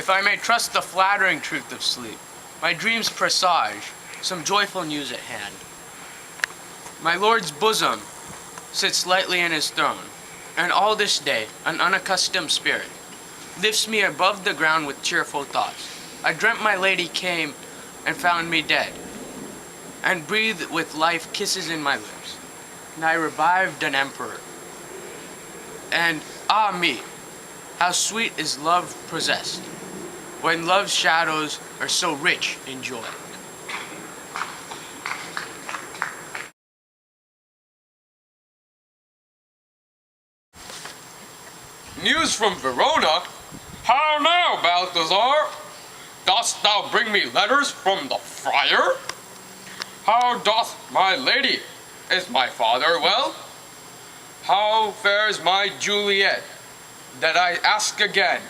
if I may trust the flattering truth of sleep, my dreams presage some joyful news at hand. My Lord's bosom sits lightly in his throne, and all this day an unaccustomed spirit lifts me above the ground with cheerful thoughts. I dreamt my lady came and found me dead, and breathed with life kisses in my lips, and I revived an emperor. And ah me, how sweet is love possessed, when love's shadows are so rich in joy. News from Verona? How now, Balthazar? Dost thou bring me letters from the friar? How doth my lady? Is my father well? How fares my Juliet? That I ask again.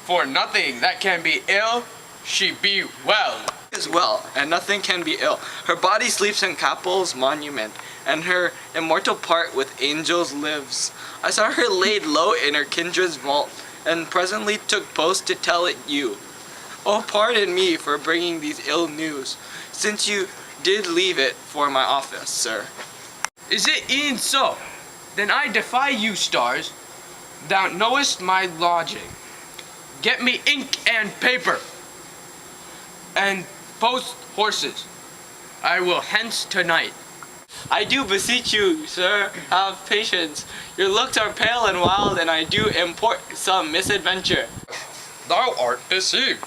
For nothing that can be ill, she be well. Is well, and nothing can be ill. Her body sleeps in Capel's monument, and her immortal part with angels lives. I saw her laid low in her kindred's vault, and presently took post to tell it you. Oh, pardon me for bringing these ill news, since you did leave it for my office, sir. Is it e'en so? Then I defy you, stars. Thou knowest my lodging. Get me ink and paper, and post horses. I will hence tonight. I do beseech you, sir, have patience. Your looks are pale and wild, and I do import some misadventure. Thou art deceived.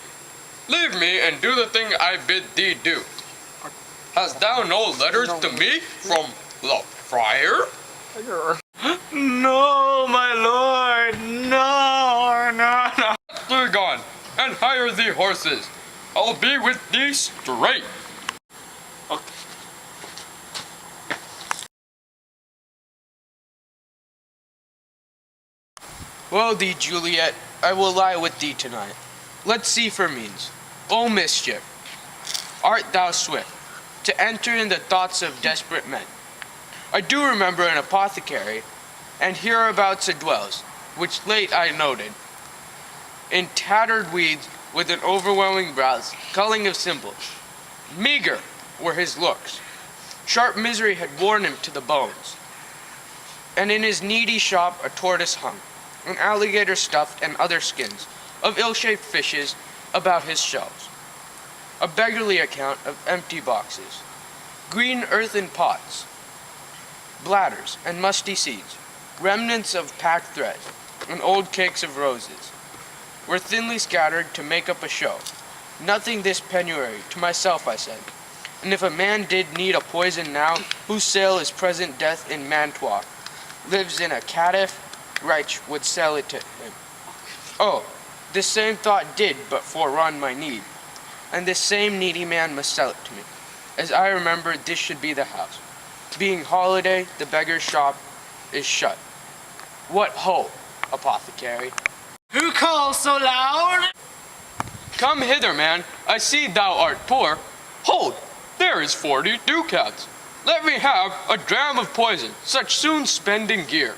Leave me and do the thing I bid thee do. Hast thou no letters to me from the friar? No, my lord, no. Be gone, and hire thee horses. I'll be with thee straight. Okay. Well thee, Juliet, I will lie with thee tonight. Let's see for means. O mischief, art thou swift to enter in the thoughts of desperate men? I do remember an apothecary, and hereabouts it dwells, which late I noted. In tattered weeds, with an overwhelming browse, culling of simples. Meager were his looks. Sharp misery had worn him to the bones. And in his needy shop a tortoise hung, an alligator stuffed, and other skins of ill-shaped fishes about his shelves. A beggarly account of empty boxes, green earthen pots, bladders and musty seeds, remnants of packed thread, and old cakes of roses, were thinly scattered to make up a show. Nothing this penury, to myself I said, and if a man did need a poison now, whose sale is present death in Mantua, lives in a caitiff, right would sell it to him. Oh, this same thought did but forerun my need, and this same needy man must sell it to me. As I remember, this should be the house. Being holiday, the beggar's shop is shut. What ho, apothecary? Who calls so loud? Come hither, man. I see thou art poor. Hold, there is 40 ducats. Let me have a dram of poison, such soon spending gear,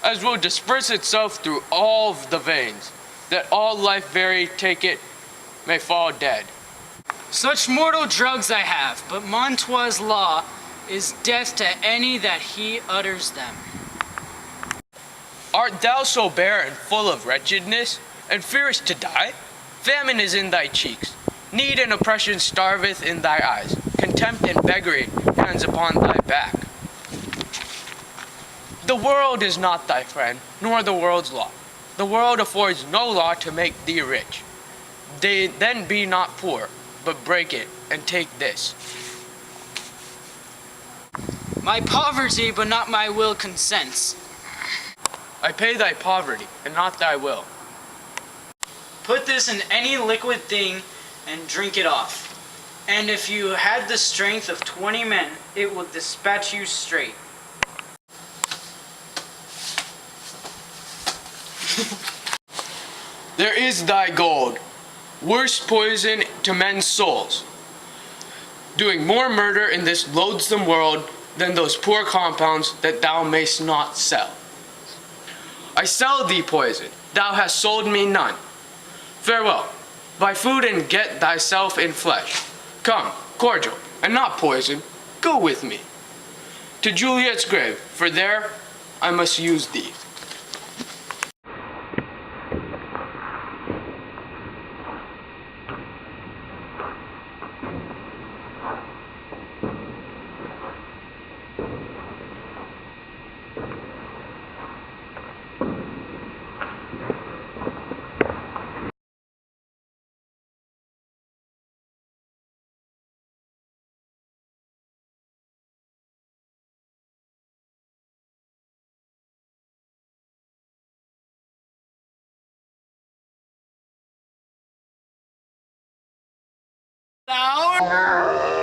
as will disperse itself through all the veins, that all life very take it may fall dead. Such mortal drugs I have, but Mantua's law is death to any that he utters them. Art thou so bare and full of wretchedness, and fearest to die? Famine is in thy cheeks, need and oppression starveth in thy eyes, contempt and beggary hangs upon thy back. The world is not thy friend, nor the world's law. The world affords no law to make thee rich. Then be not poor, but break it, and take this. My poverty, but not my will, consents. I pay thy poverty, and not thy will. Put this in any liquid thing and drink it off. And if you had the strength of 20 men, it will dispatch you straight. There is thy gold, worst poison to men's souls, doing more murder in this loathsome world than those poor compounds that thou mayst not sell. I sell thee poison, thou hast sold me none. Farewell. Buy food and get thyself in flesh. Come, cordial, and not poison, go with me to Juliet's grave, for there I must use thee. Now.